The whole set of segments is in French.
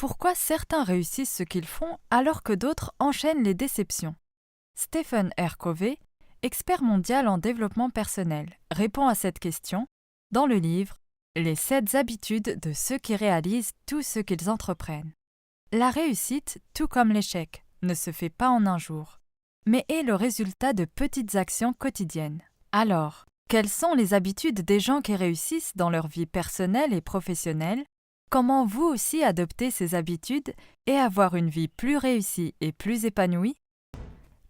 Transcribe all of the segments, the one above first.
Pourquoi certains réussissent ce qu'ils font alors que d'autres enchaînent les déceptions? Stephen R. Covey, expert mondial en développement personnel, répond à cette question dans le livre Les 7 habitudes de ceux qui réalisent tout ce qu'ils entreprennent. La réussite, tout comme l'échec, ne se fait pas en un jour, mais est le résultat de petites actions quotidiennes. Alors, quelles sont les habitudes des gens qui réussissent dans leur vie personnelle et professionnelle? Comment vous aussi adopter ces habitudes et avoir une vie plus réussie et plus épanouie?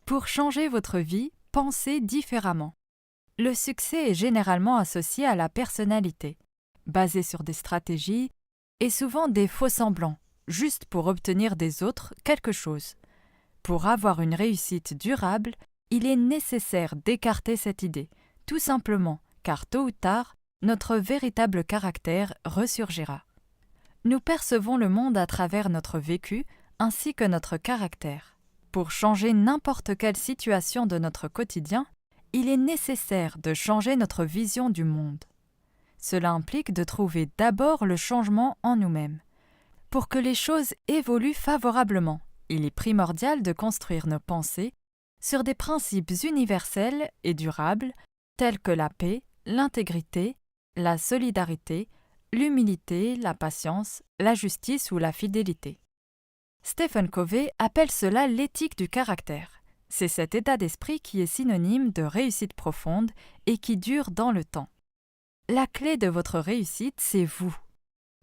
Pour changer votre vie, pensez différemment. Le succès est généralement associé à la personnalité, basé sur des stratégies et souvent des faux-semblants, juste pour obtenir des autres quelque chose. Pour avoir une réussite durable, il est nécessaire d'écarter cette idée, tout simplement car tôt ou tard, notre véritable caractère ressurgira. Nous percevons le monde à travers notre vécu ainsi que notre caractère. Pour changer n'importe quelle situation de notre quotidien, il est nécessaire de changer notre vision du monde. Cela implique de trouver d'abord le changement en nous-mêmes. Pour que les choses évoluent favorablement, il est primordial de construire nos pensées sur des principes universels et durables tels que la paix, l'intégrité, la solidarité, l'humilité, la patience, la justice ou la fidélité. Stephen Covey appelle cela l'éthique du caractère. C'est cet état d'esprit qui est synonyme de réussite profonde et qui dure dans le temps. La clé de votre réussite, c'est vous.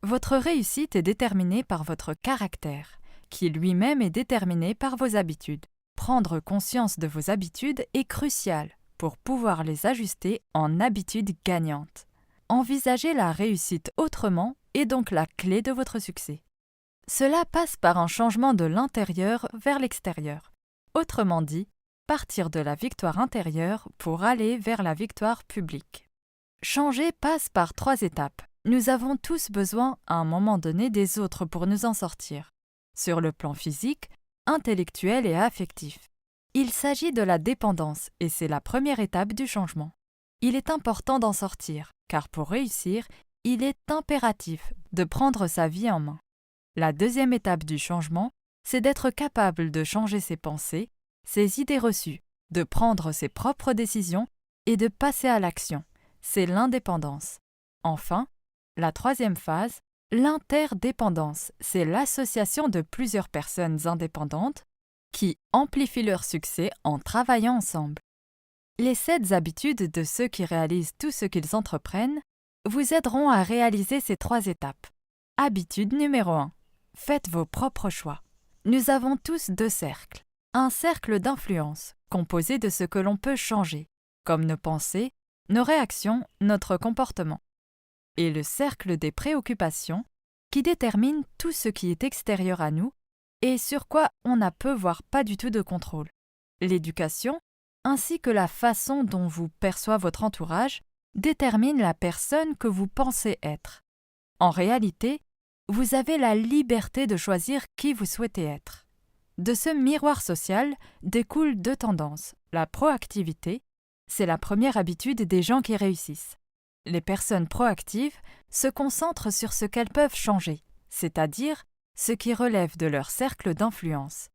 Votre réussite est déterminée par votre caractère, qui lui-même est déterminé par vos habitudes. Prendre conscience de vos habitudes est crucial pour pouvoir les ajuster en habitudes gagnantes. Envisager la réussite autrement est donc la clé de votre succès. Cela passe par un changement de l'intérieur vers l'extérieur. Autrement dit, partir de la victoire intérieure pour aller vers la victoire publique. Changer passe par 3 étapes. Nous avons tous besoin, à un moment donné, des autres pour nous en sortir. Sur le plan physique, intellectuel et affectif. Il s'agit de la dépendance et c'est la première étape du changement. Il est important d'en sortir, car pour réussir, il est impératif de prendre sa vie en main. La deuxième étape du changement, c'est d'être capable de changer ses pensées, ses idées reçues, de prendre ses propres décisions et de passer à l'action. C'est l'indépendance. Enfin, la troisième phase, l'interdépendance, c'est l'association de plusieurs personnes indépendantes qui amplifient leur succès en travaillant ensemble. Les 7 habitudes de ceux qui réalisent tout ce qu'ils entreprennent vous aideront à réaliser ces 3 étapes. Habitude numéro 1. Faites vos propres choix. Nous avons tous 2 cercles. Un cercle d'influence, composé de ce que l'on peut changer, comme nos pensées, nos réactions, notre comportement. Et le cercle des préoccupations, qui détermine tout ce qui est extérieur à nous et sur quoi on n'a peu voire pas du tout de contrôle. L'éducation, ainsi que la façon dont vous perçoit votre entourage, détermine la personne que vous pensez être. En réalité, vous avez la liberté de choisir qui vous souhaitez être. De ce miroir social découlent 2 tendances. La proactivité, c'est la première habitude des gens qui réussissent. Les personnes proactives se concentrent sur ce qu'elles peuvent changer, c'est-à-dire ce qui relève de leur cercle d'influence.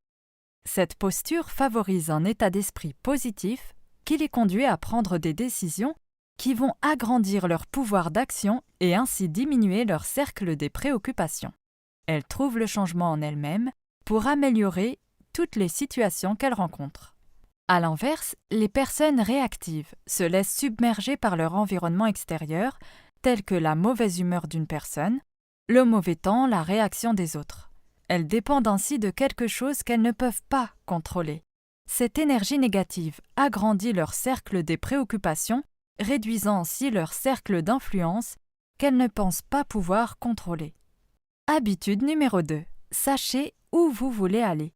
Cette posture favorise un état d'esprit positif qui les conduit à prendre des décisions qui vont agrandir leur pouvoir d'action et ainsi diminuer leur cercle des préoccupations. Elles trouvent le changement en elles-mêmes pour améliorer toutes les situations qu'elles rencontrent. À l'inverse, les personnes réactives se laissent submerger par leur environnement extérieur, tel que la mauvaise humeur d'une personne, le mauvais temps, la réaction des autres. Elles dépendent ainsi de quelque chose qu'elles ne peuvent pas contrôler. Cette énergie négative agrandit leur cercle des préoccupations, réduisant ainsi leur cercle d'influence qu'elles ne pensent pas pouvoir contrôler. Habitude numéro 2. Sachez où vous voulez aller.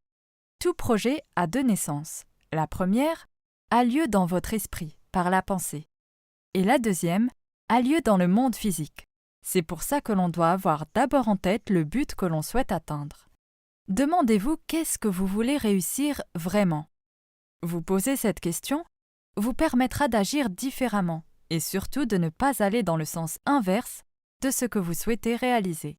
Tout projet a 2 naissances. La première a lieu dans votre esprit, par la pensée. Et la deuxième a lieu dans le monde physique. C'est pour ça que l'on doit avoir d'abord en tête le but que l'on souhaite atteindre. Demandez-vous qu'est-ce que vous voulez réussir vraiment. Vous poser cette question vous permettra d'agir différemment et surtout de ne pas aller dans le sens inverse de ce que vous souhaitez réaliser.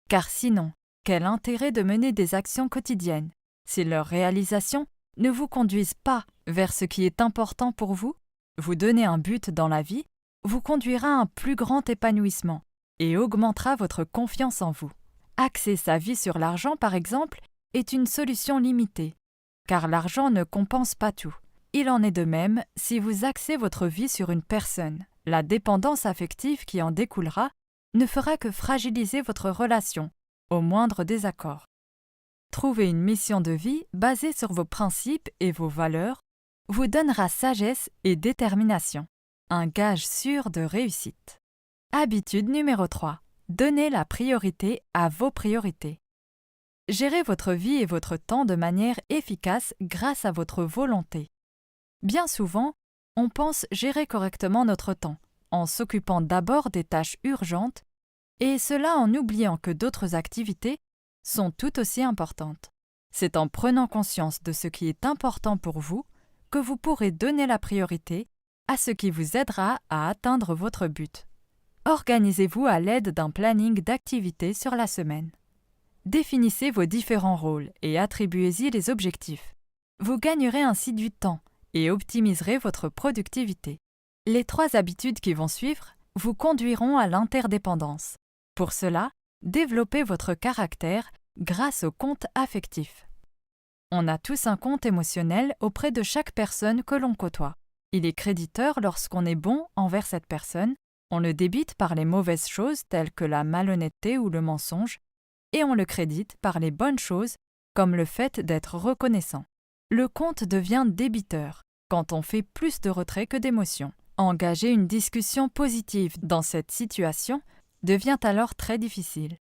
Car sinon, quel intérêt de mener des actions quotidiennes si leur réalisation ne vous conduisent pas vers ce qui est important pour vous? Vous donner un but dans la vie vous conduira à un plus grand épanouissement et augmentera votre confiance en vous. Axer sa vie sur l'argent, par exemple, est une solution limitée, car l'argent ne compense pas tout. Il en est de même si vous axez votre vie sur une personne. La dépendance affective qui en découlera ne fera que fragiliser votre relation, au moindre désaccord. Trouver une mission de vie basée sur vos principes et vos valeurs vous donnera sagesse et détermination, un gage sûr de réussite. Habitude numéro 3. Donnez la priorité à vos priorités. Gérez votre vie et votre temps de manière efficace grâce à votre volonté. Bien souvent, on pense gérer correctement notre temps, en s'occupant d'abord des tâches urgentes, et cela en oubliant que d'autres activités sont tout aussi importantes. C'est en prenant conscience de ce qui est important pour vous que vous pourrez donner la priorité à ce qui vous aidera à atteindre votre but. Organisez-vous à l'aide d'un planning d'activités sur la semaine. Définissez vos différents rôles et attribuez-y les objectifs. Vous gagnerez ainsi du temps et optimiserez votre productivité. Les 3 habitudes qui vont suivre vous conduiront à l'interdépendance. Pour cela, développez votre caractère grâce au compte affectif. On a tous un compte émotionnel auprès de chaque personne que l'on côtoie. Il est créditeur lorsqu'on est bon envers cette personne, on le débite par les mauvaises choses telles que la malhonnêteté ou le mensonge, et on le crédite par les bonnes choses comme le fait d'être reconnaissant. Le compte devient débiteur quand on fait plus de retraits que d'émotions. Engager une discussion positive dans cette situation devient alors très difficile.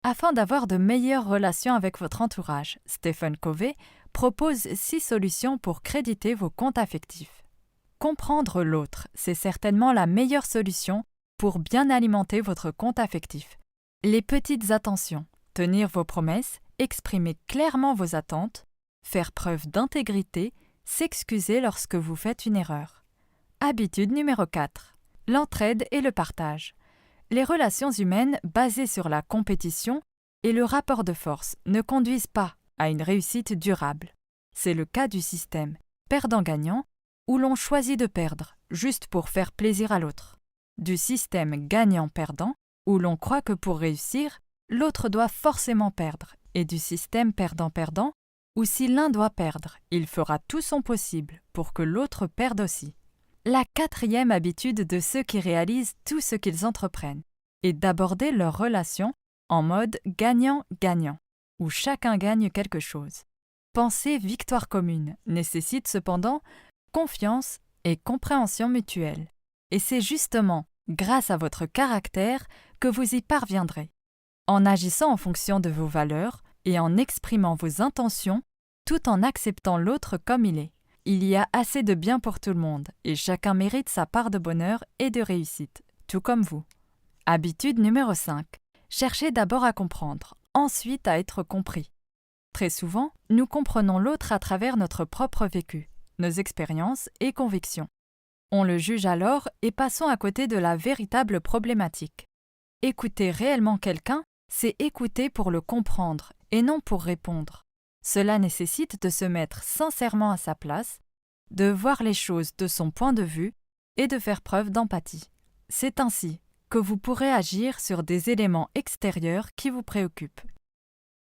Afin d'avoir de meilleures relations avec votre entourage, Stephen Covey propose 6 solutions pour créditer vos comptes affectifs. Comprendre l'autre, c'est certainement la meilleure solution pour bien alimenter votre compte affectif. Les petites attentions, tenir vos promesses, exprimer clairement vos attentes, faire preuve d'intégrité, s'excuser lorsque vous faites une erreur. Habitude numéro 4. L'entraide et le partage. Les relations humaines basées sur la compétition et le rapport de force ne conduisent pas à une réussite durable. C'est le cas du système perdant-gagnant où l'on choisit de perdre juste pour faire plaisir à l'autre. Du système gagnant-perdant où l'on croit que pour réussir, l'autre doit forcément perdre, et du système perdant-perdant où si l'un doit perdre, il fera tout son possible pour que l'autre perde aussi. La 4e habitude de ceux qui réalisent tout ce qu'ils entreprennent est d'aborder leurs relations en mode gagnant-gagnant, où chacun gagne quelque chose. Penser victoire commune nécessite cependant confiance et compréhension mutuelle. Et c'est justement grâce à votre caractère que vous y parviendrez. En agissant en fonction de vos valeurs et en exprimant vos intentions, tout en acceptant l'autre comme il est. Il y a assez de bien pour tout le monde et chacun mérite sa part de bonheur et de réussite, tout comme vous. Habitude numéro 5. Cherchez d'abord à comprendre, ensuite à être compris. Très souvent, nous comprenons l'autre à travers notre propre vécu, nos expériences et convictions. On le juge alors et passons à côté de la véritable problématique. Écouter réellement quelqu'un, c'est écouter pour le comprendre et non pour répondre. Cela nécessite de se mettre sincèrement à sa place, de voir les choses de son point de vue et de faire preuve d'empathie. C'est ainsi que vous pourrez agir sur des éléments extérieurs qui vous préoccupent.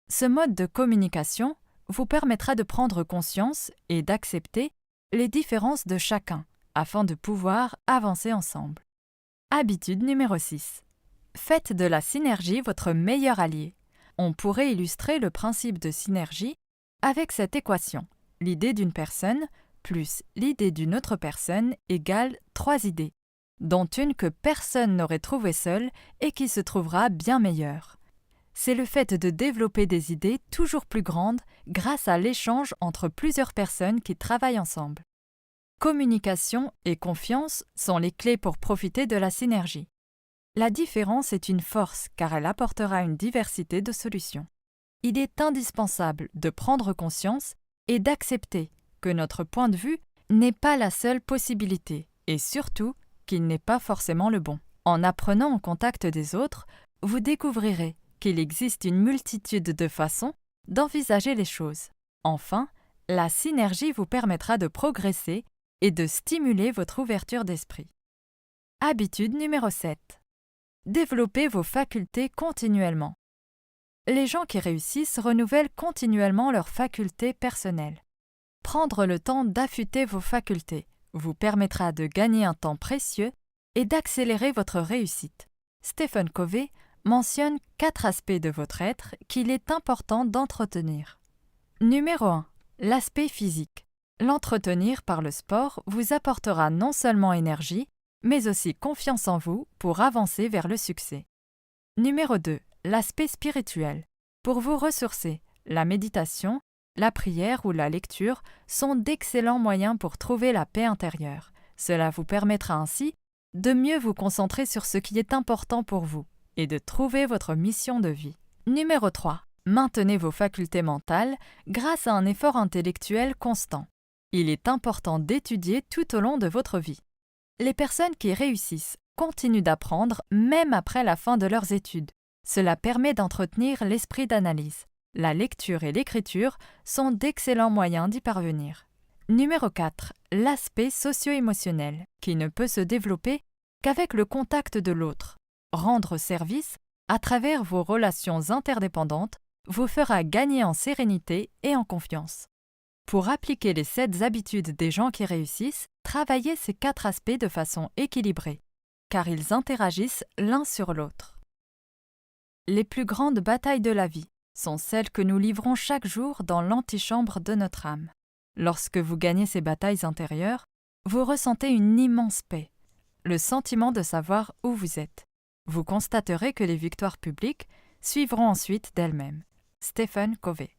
Ce mode de communication vous permettra de prendre conscience et d'accepter les différences de chacun afin de pouvoir avancer ensemble. Habitude numéro 6. Faites de la synergie votre meilleur allié. On pourrait illustrer le principe de synergie avec cette équation. L'idée d'une personne plus l'idée d'une autre personne égale 3 idées, dont une que personne n'aurait trouvée seule et qui se trouvera bien meilleure. C'est le fait de développer des idées toujours plus grandes grâce à l'échange entre plusieurs personnes qui travaillent ensemble. Communication et confiance sont les clés pour profiter de la synergie. La différence est une force car elle apportera une diversité de solutions. Il est indispensable de prendre conscience et d'accepter que notre point de vue n'est pas la seule possibilité et surtout qu'il n'est pas forcément le bon. En apprenant au contact des autres, vous découvrirez qu'il existe une multitude de façons d'envisager les choses. Enfin, la synergie vous permettra de progresser et de stimuler votre ouverture d'esprit. Habitude numéro 7. Développez vos facultés continuellement. Les gens qui réussissent renouvellent continuellement leurs facultés personnelles. Prendre le temps d'affûter vos facultés vous permettra de gagner un temps précieux et d'accélérer votre réussite. Stephen Covey mentionne 4 aspects de votre être qu'il est important d'entretenir. Numéro 1. L'aspect physique. L'entretenir par le sport vous apportera non seulement énergie, mais aussi confiance en vous pour avancer vers le succès. Numéro 2. L'aspect spirituel. Pour vous ressourcer, la méditation, la prière ou la lecture sont d'excellents moyens pour trouver la paix intérieure. Cela vous permettra ainsi de mieux vous concentrer sur ce qui est important pour vous et de trouver votre mission de vie. Numéro 3. Maintenez vos facultés mentales grâce à un effort intellectuel constant. Il est important d'étudier tout au long de votre vie. Les personnes qui réussissent continuent d'apprendre même après la fin de leurs études. Cela permet d'entretenir l'esprit d'analyse. La lecture et l'écriture sont d'excellents moyens d'y parvenir. Numéro 4. L'aspect socio-émotionnel, qui ne peut se développer qu'avec le contact de l'autre. Rendre service, à travers vos relations interdépendantes, vous fera gagner en sérénité et en confiance. Pour appliquer les 7 habitudes des gens qui réussissent, travaillez ces 4 aspects de façon équilibrée, car ils interagissent l'un sur l'autre. Les plus grandes batailles de la vie sont celles que nous livrons chaque jour dans l'antichambre de notre âme. Lorsque vous gagnez ces batailles intérieures, vous ressentez une immense paix, le sentiment de savoir où vous êtes. Vous constaterez que les victoires publiques suivront ensuite d'elles-mêmes. Stephen Covey.